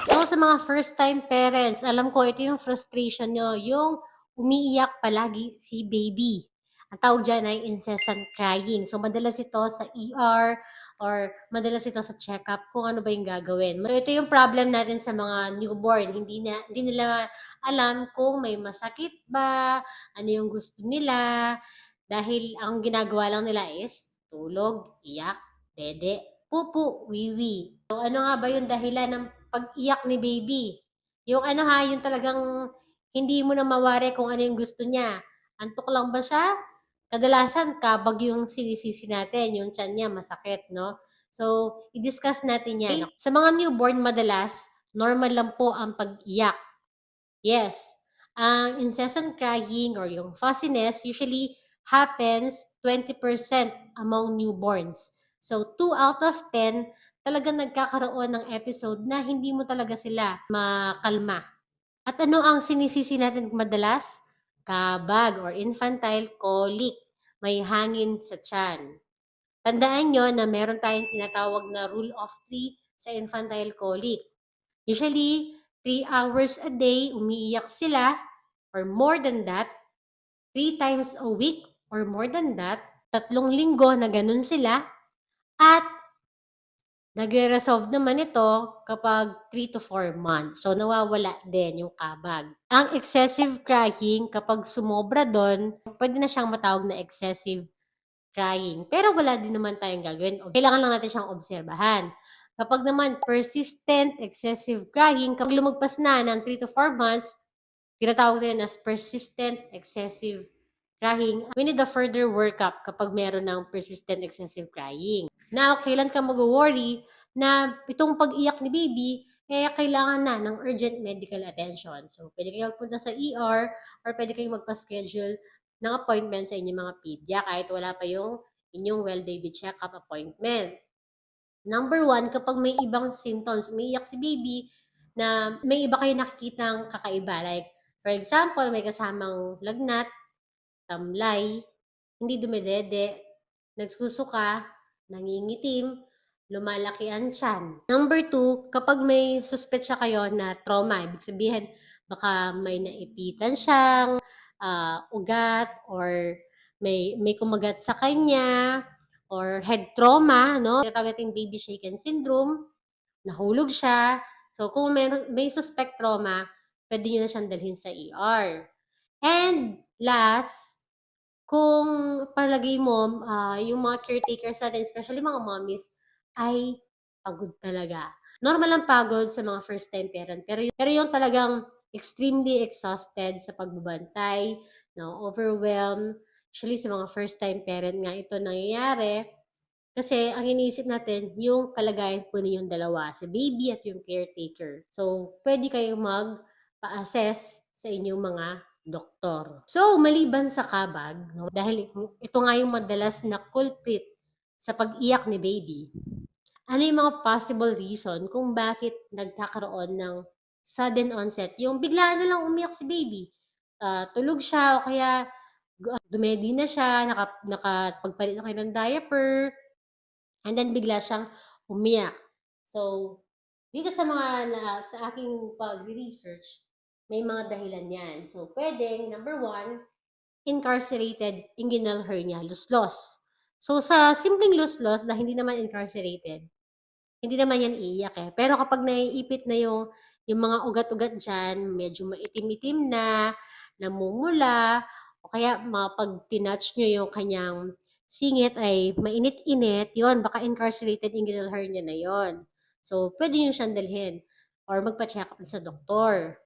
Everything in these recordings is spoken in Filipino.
So, sa mga first-time parents, alam ko ito yung frustration nyo, yung umiiyak palagi si baby. Ang tawag dyan ay incessant crying. So, madalas ito sa ER or madalas ito sa check-up kung ano ba yung gagawin. So, ito yung problem natin sa mga newborn. Hindi nila alam kung may masakit ba, ano yung gusto nila, dahil ang ginagawa lang nila is tulog, iyak, dede, pupu, wiwi. So, ano nga ba yung dahilan ng pag-iyak ni baby? Yung ano ha, yung talagang hindi mo na mawari kung ano yung gusto niya. Antok lang ba siya? Kadalasan, kabag yung sinisisi natin, yung tiyan niya masakit, no? So, i-discuss natin yan. Sa mga newborn, madalas, normal lang po ang pag-iyak. Yes, ang incessant crying or yung fussiness usually happens 20% among newborns. So, 2 out of 10 talagang nagkakaroon ng episode na hindi mo talaga sila makalma. At ano ang sinisisi natin madalas? Kabag or infantile colic. May hangin sa tiyan. Tandaan nyo na meron tayong tinatawag na rule of 3 sa infantile colic. Usually, 3 hours a day, umiiyak sila or more than that, 3 times a week or more than that, 3 linggo na ganun sila, at nagre-resolve naman ito kapag 3 to 4 months. So, nawawala din yung kabag. Ang excessive crying, kapag sumobra doon, pwede na siyang matawag na excessive crying. Pero wala din naman tayong gagawin. Kailangan lang natin siyang obserbahan. Kapag naman persistent, excessive crying, kapag lumagpas na ng 3 to 4 months, tinatawag din as persistent, excessive crying. We need a further workup kapag meron ng persistent, excessive crying. Now, kailan ka mag-worry na itong pag-iyak ni baby, kailangan na ng urgent medical attention. So, pwede kayo magpunta sa ER or pwede kayong magpa-schedule ng appointment sa inyong mga pedya kahit wala pa yung inyong well baby check-up appointment. Number 1, kapag may ibang symptoms, umiiyak si baby na may iba kayo nakikitang kakaiba. Like, for example, may kasamang lagnat, tamlay, hindi dumedede, nagsusuka, nangingitim, lumalaki ang tiyan. Number 2, kapag may suspetsya kayo na trauma, ibig sabihin, baka may naipitan siyang ugat or may kumagat sa kanya or head trauma, no? Tinatawag natin baby shaken syndrome, nahulog siya. So, kung may suspect trauma, pwede nyo na siyang dalhin sa ER. And last, kung palagay mo, yung mga caretakers natin, especially mga mommies, ay pagod talaga. Normal ang pagod sa mga first-time parent, pero yung talagang extremely exhausted sa pagbabantay, no, overwhelmed, actually sa mga first-time parent nga ito nangyayari, kasi ang iniisip natin, yung kalagayan po ninyong dalawa, si baby at yung caretaker. So, pwede kayong mag-pa-assess sa inyong mga doktor. So, maliban sa kabag, no, dahil ito nga yung madalas na culprit sa pag-iyak ni baby, ano yung mga possible reason kung bakit nagkakaroon ng sudden onset? Yung biglaan na lang umiyak si baby. Tulog siya o kaya dumedi na siya, nakapagpalit na kayo ng diaper, and then bigla siyang umiyak. So, dito sa aking pag-research, may mga dahilan yan. So, pwedeng, number 1, incarcerated inguinal hernia, luslos. So, sa simpleng luslos na hindi naman incarcerated, hindi naman yan iiyak eh. Pero kapag naiipit na yung mga ugat-ugat dyan, medyo maitim-itim na, namumula, o kaya pag tinouch nyo yung kanyang singit ay mainit-init, yon baka incarcerated inguinal hernia na yon. So, pwede nyo siyang dalhin or magpa-check up sa doktor.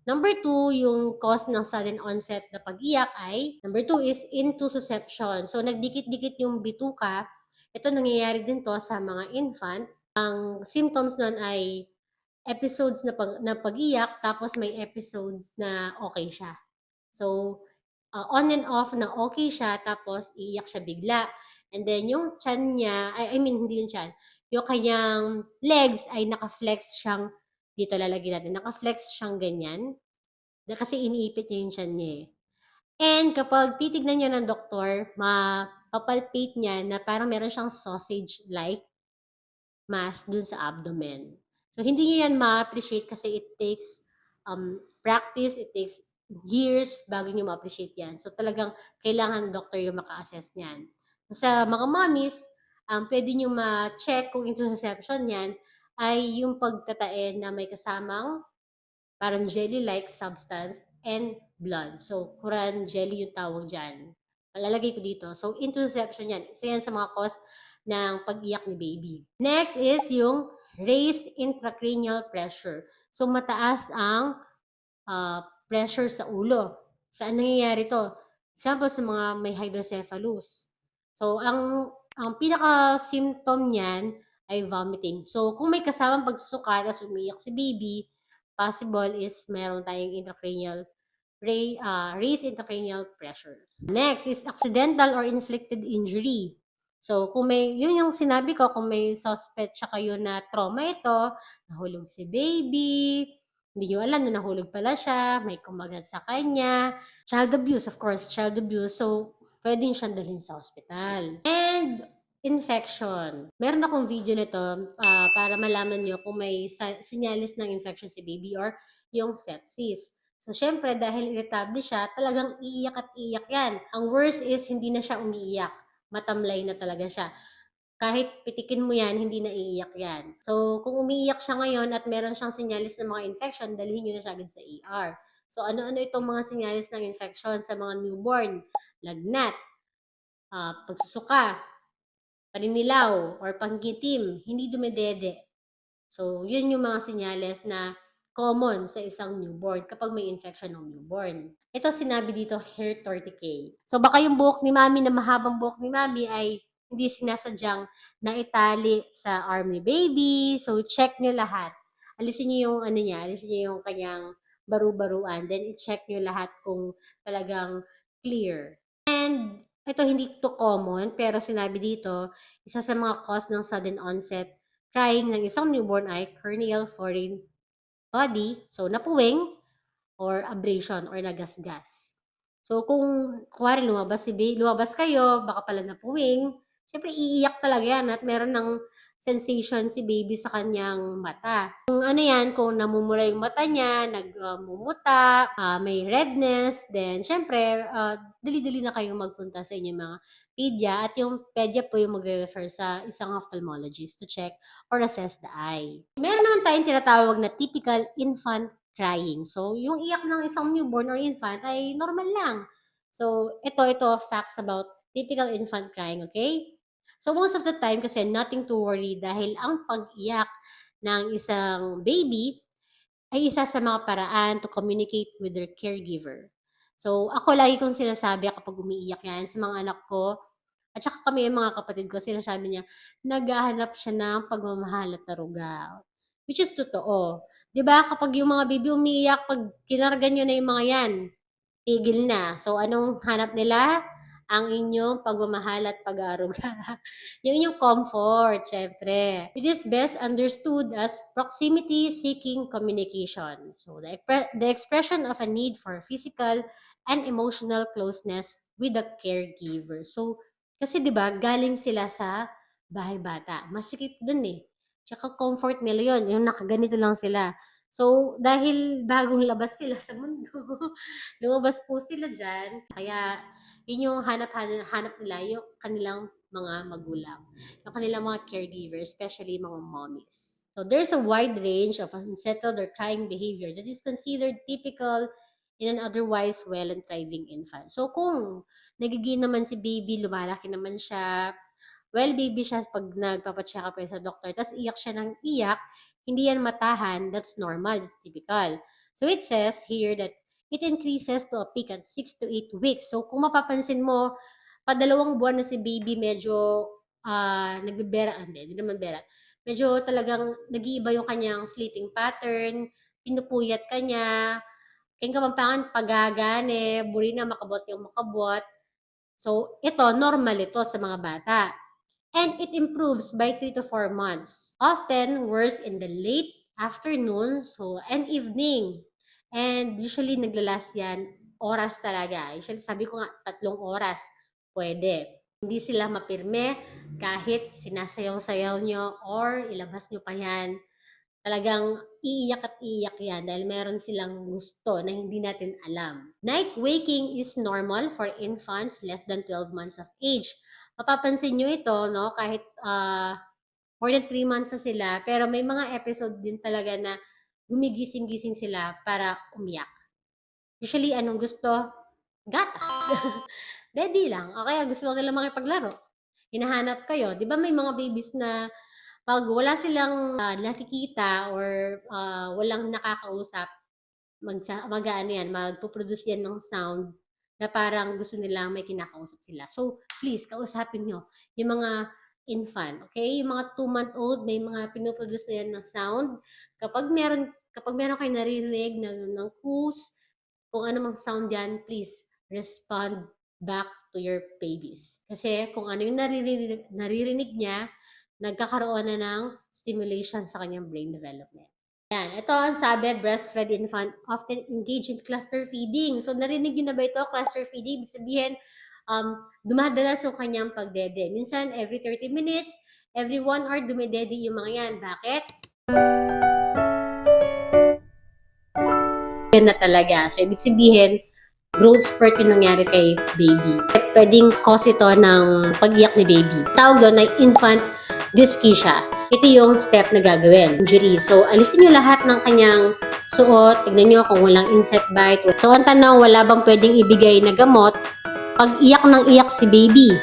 Number 2, yung cause ng sudden onset na pag-iyak ay, number 2 is intussusception. So, nagdikit-dikit yung bituka. Ito nangyayari din to sa mga infant. Ang symptoms nun ay episodes na pag-iyak, tapos may episodes na okay siya. So, on and off na okay siya, tapos iiyak siya bigla. And then, yung tiyan niya, hindi yung tiyan, yung kanyang legs ay naka-flex siyang, dito lalagyan natin, naka-flex siyang ganyan. Kasi iniipit niya yung tiyan niya eh. And kapag titignan niya ng doktor, papalpate niya na parang meron siyang sausage-like mass dun sa abdomen. So, hindi niyo yan ma-appreciate kasi it takes practice, it takes years bago niyo ma-appreciate yan. So, talagang kailangan doctor yung maka-assess niyan. Sa mga mommies, pwede niyo ma-check kung intussusception yan ay yung pagtatae na may kasamang parang jelly-like substance and blood. So, Quran jelly yung tawag dyan. Malalagay ko dito. So, intussusception yan. Isa yan sa mga cause ng pag-iyak ni baby. Next is yung raised intracranial pressure. So, mataas ang pressure sa ulo. Saan nangyayari to? Example, sa mga may hydrocephalus. So, ang pinaka-symptom niyan ay vomiting. So, kung may kasamang pagsusuka at umiiyak si baby, possible is meron tayong raised intracranial pressure. Next is accidental or inflicted injury. So, kung yun yung sinabi ko, kung may suspect siya kayo na trauma ito, nahulog si baby, hindi nyo alam na nahulog pala siya, may kumagat sa kanya, child abuse, of course, child abuse. So, pwedeng siyang dalhin sa hospital. And infection. Meron akong video nito para malaman nyo kung may sinyalis ng infection si baby or yung sepsis. So, syempre, dahil irritable siya, talagang iiyak at iiyak yan. Ang worst is, hindi na siya umiiyak. Matamlay na talaga siya. Kahit pitikin mo yan, hindi na iiyak yan. So, kung umiiyak siya ngayon at meron siyang sinyalis ng mga infection, dalhin nyo na siya agad sa ER. So, ano-ano itong mga sinyalis ng infection sa mga newborn? Lagnat, pagsusuka, paninilaw, or pangitim, hindi dumedede. So, yun yung mga sinyales na common sa isang newborn kapag may infection ng newborn. Ito sinabi dito, hair torticay. So, baka yung buhok ni mami na mahabang buhok ni mami ay hindi sinasadyang naitali sa arm ni baby. So, check nyo lahat. Alisin nyo yung alisin nyo yung kanyang baru-baruan. Then, i-check nyo lahat kung talagang clear. And, ito hindi to common, pero sinabi dito, isa sa mga cause ng sudden onset crying ng isang newborn ay corneal foreign body, so napuwing, or abrasion, or nagasgas. So, kung kuwari lumabas kayo, baka pala napuwing, syempre iiyak talaga yan at meron ng sensation si baby sa kanyang mata. Kung ano yan, kung namumula yung mata niya, nagmumuta, may redness, then syempre, dali-dali na kayong magpunta sa inyong mga pedya at yung pedya po yung magre-refer sa isang ophthalmologist to check or assess the eye. Meron naman tayong tinatawag na typical infant crying. So, yung iyak ng isang newborn or infant ay normal lang. So, ito facts about typical infant crying, okay? So, most of the time kasi nothing to worry dahil ang pag-iyak ng isang baby ay isa sa mga paraan to communicate with their caregiver. So, ako lagi kong sinasabi kapag umiiyak yan sa mga anak ko, at saka kami yung mga kapatid ko, sinasabi niya, naghahanap siya ng pagmamahal at taruga. Which is totoo. 'Di ba kapag yung mga baby umiiyak, pag kinarga nyo na yung mga yan, tigil na. So, anong hanap nila? Ang inyong pagmamahal at pag-aaruga. Yung inyong comfort, syempre. It is best understood as proximity-seeking communication. So, the expression of a need for physical and emotional closeness with the caregiver. So, kasi 'di ba galing sila sa bahay bata. Masikip dun eh. Tsaka comfort nila yon, yung nakaganito lang sila. So, dahil bagong labas sila sa mundo, lumabas po sila dyan. Kaya, yun yung hanap nila, yung kanilang mga magulang. Yung kanilang mga caregivers, especially mga mommies. So, there's a wide range of unsettled or crying behavior that is considered typical in an otherwise well and thriving infant. So, kung nagiging naman si baby, lumalaki naman siya, well, baby siya pag nagpapacheck up sa doktor, tapos iyak siya ng iyak, hindi yan matahan, that's normal, that's typical. So it says here that it increases to a peak at 6 to 8 weeks. So kung mapapansin mo, padalawang buwan na si baby medyo nagbebera, hindi naman bera. Medyo talagang nag-iiba yung kanyang sleeping pattern, pinupuyat ka niya, kaya kapampangan pagagane, buri na makabot yung makabot. So ito, normal ito sa mga bata. And it improves by 3 to 4 months. Often worse in the late afternoon and evening. And usually naglalas yan oras talaga. Usually sabi ko nga 3 oras pwede. Hindi sila mapirme kahit sinasayaw-sayaw nyo or ilabas nyo pa yan. Talagang iiyak at iiyak yan dahil meron silang gusto na hindi natin alam. Night waking is normal for infants less than 12 months of age. Mapapansin nyo ito, no? Kahit more than 3 months na sila, pero may mga episode din talaga na gumigising-gising sila para umiyak. Usually, anong gusto? Gatas. Daddy lang. O kaya gusto nila makipaglaro. Hinahanap kayo. Di ba may mga babies na pag wala silang nakikita or walang nakakausap, mag-ano yan, magpo-produce yan ng sound na parang gusto nilang may kinakausap sila. So, please, kausapin nyo yung mga infant, okay? Yung mga 2-month-old, may mga pinoproduce yan ng sound. Kapag meron kayo naririnig ng coos, kung ano mang sound yan, please respond back to your babies. Kasi kung ano yung naririnig niya, nagkakaroon na ng stimulation sa kanyang brain development. Yan, ito ang sabi, breastfed infant often engage in cluster feeding. So, narinig niyo na ba ito, cluster feeding? Ibig sabihin, dumadalas yung kanyang pagdede. Minsan, every 30 minutes, every 1 hour, dumedede yung mga yan. Bakit? Yan na talaga. So, ibig sabihin, growth spurt yung nangyari kay baby. Pwedeng cause ito ng pag-iyak ni baby. Tawag doon ay infant dyschezia. Ito yung step na gagawin. Injury. So, alisin nyo lahat ng kanyang suot. Tignan nyo kung walang insect bite. So, ang tanong, wala bang pwedeng ibigay na gamot pag iyak ng iyak si baby?